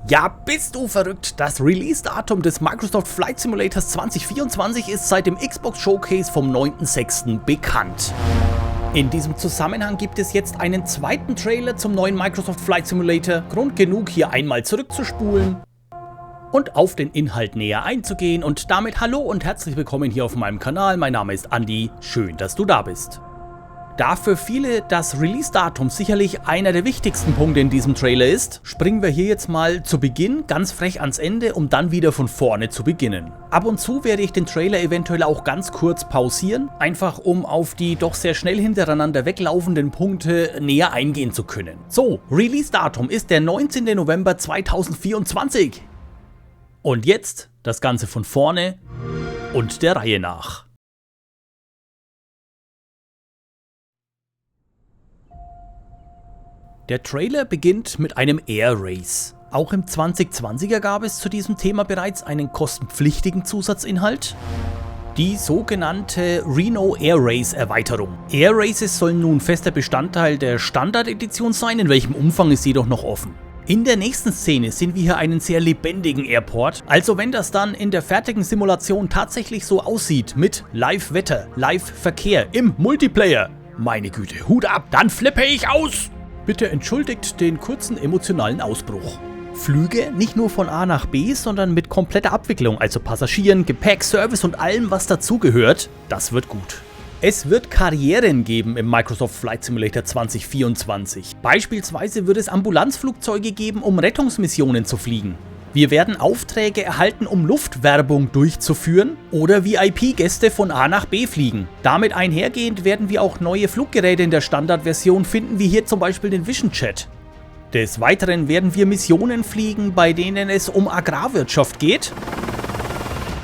Ja, bist du verrückt? Das Release-Datum des Microsoft Flight Simulators 2024 ist seit dem Xbox Showcase vom 9.6. bekannt. In diesem Zusammenhang gibt es jetzt einen zweiten Trailer zum neuen Microsoft Flight Simulator. Grund genug, hier einmal zurückzuspulen und auf den Inhalt näher einzugehen. Und damit hallo und herzlich willkommen hier auf meinem Kanal. Mein Name ist Andi, schön, dass du da bist. Da für viele das Release-Datum sicherlich einer der wichtigsten Punkte in diesem Trailer ist, springen wir hier jetzt mal zu Beginn ganz frech ans Ende, um dann wieder von vorne zu beginnen. Ab und zu werde ich den Trailer eventuell auch ganz kurz pausieren, einfach um auf die doch sehr schnell hintereinander weglaufenden Punkte näher eingehen zu können. So, Release-Datum ist der 19. November 2024. Und jetzt das Ganze von vorne und der Reihe nach. Der Trailer beginnt mit einem Air Race. Auch im 2020er gab es zu diesem Thema bereits einen kostenpflichtigen Zusatzinhalt. Die sogenannte Reno Air Race Erweiterung. Air Races sollen nun fester Bestandteil der Standard-Edition sein, in welchem Umfang ist jedoch noch offen. In der nächsten Szene sehen wir hier einen sehr lebendigen Airport, also wenn das dann in der fertigen Simulation tatsächlich so aussieht mit Live-Wetter, Live-Verkehr im Multiplayer, meine Güte, Hut ab, dann flippe ich aus! Bitte entschuldigt den kurzen emotionalen Ausbruch. Flüge nicht nur von A nach B, sondern mit kompletter Abwicklung, also Passagieren, Gepäck, Service und allem, was dazugehört, das wird gut. Es wird Karrieren geben im Microsoft Flight Simulator 2024. Beispielsweise wird es Ambulanzflugzeuge geben, um Rettungsmissionen zu fliegen. Wir werden Aufträge erhalten, um Luftwerbung durchzuführen oder VIP-Gäste von A nach B fliegen. Damit einhergehend werden wir auch neue Fluggeräte in der Standardversion finden, wie hier zum Beispiel den Vision Jet. Des Weiteren werden wir Missionen fliegen, bei denen es um Agrarwirtschaft geht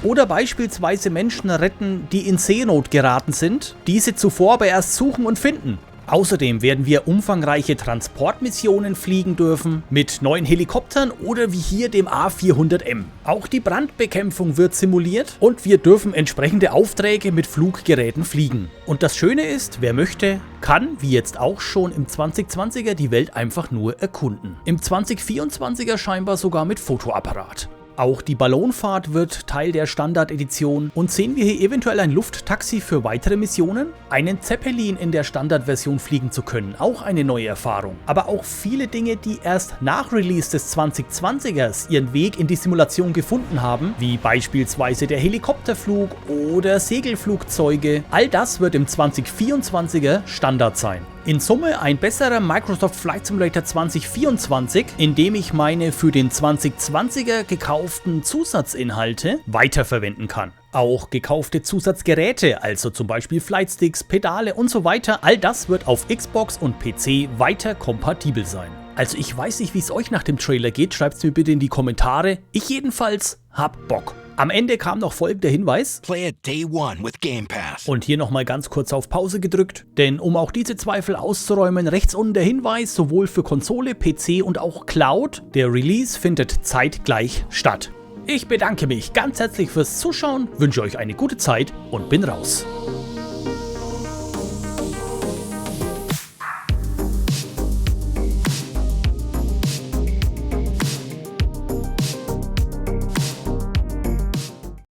oder beispielsweise Menschen retten, die in Seenot geraten sind, diese zuvor aber erst suchen und finden. Außerdem werden wir umfangreiche Transportmissionen fliegen dürfen, mit neuen Helikoptern oder wie hier dem A400M. Auch die Brandbekämpfung wird simuliert und wir dürfen entsprechende Aufträge mit Fluggeräten fliegen. Und das Schöne ist, wer möchte, kann, wie jetzt auch schon im 2020er, die Welt einfach nur erkunden. Im 2024er scheinbar sogar mit Fotoapparat. Auch die Ballonfahrt wird Teil der Standard-Edition und sehen wir hier eventuell ein Lufttaxi für weitere Missionen? Einen Zeppelin in der Standardversion fliegen zu können, auch eine neue Erfahrung. Aber auch viele Dinge, die erst nach Release des 2020ers ihren Weg in die Simulation gefunden haben, wie beispielsweise der Helikopterflug oder Segelflugzeuge, all das wird im 2024er Standard sein. In Summe ein besserer Microsoft Flight Simulator 2024, in dem ich meine für den 2020er gekauften Zusatzinhalte weiterverwenden kann. Auch gekaufte Zusatzgeräte, also zum Beispiel Flightsticks, Pedale und so weiter, all das wird auf Xbox und PC weiter kompatibel sein. Also ich weiß nicht, wie es euch nach dem Trailer geht, schreibt es mir bitte in die Kommentare. Ich jedenfalls hab Bock. Am Ende kam noch folgender Hinweis. Play it day one with Game Pass. Und hier nochmal ganz kurz auf Pause gedrückt, denn um auch diese Zweifel auszuräumen, rechts unten der Hinweis, sowohl für Konsole, PC und auch Cloud, der Release findet zeitgleich statt. Ich bedanke mich ganz herzlich fürs Zuschauen, wünsche euch eine gute Zeit und bin raus.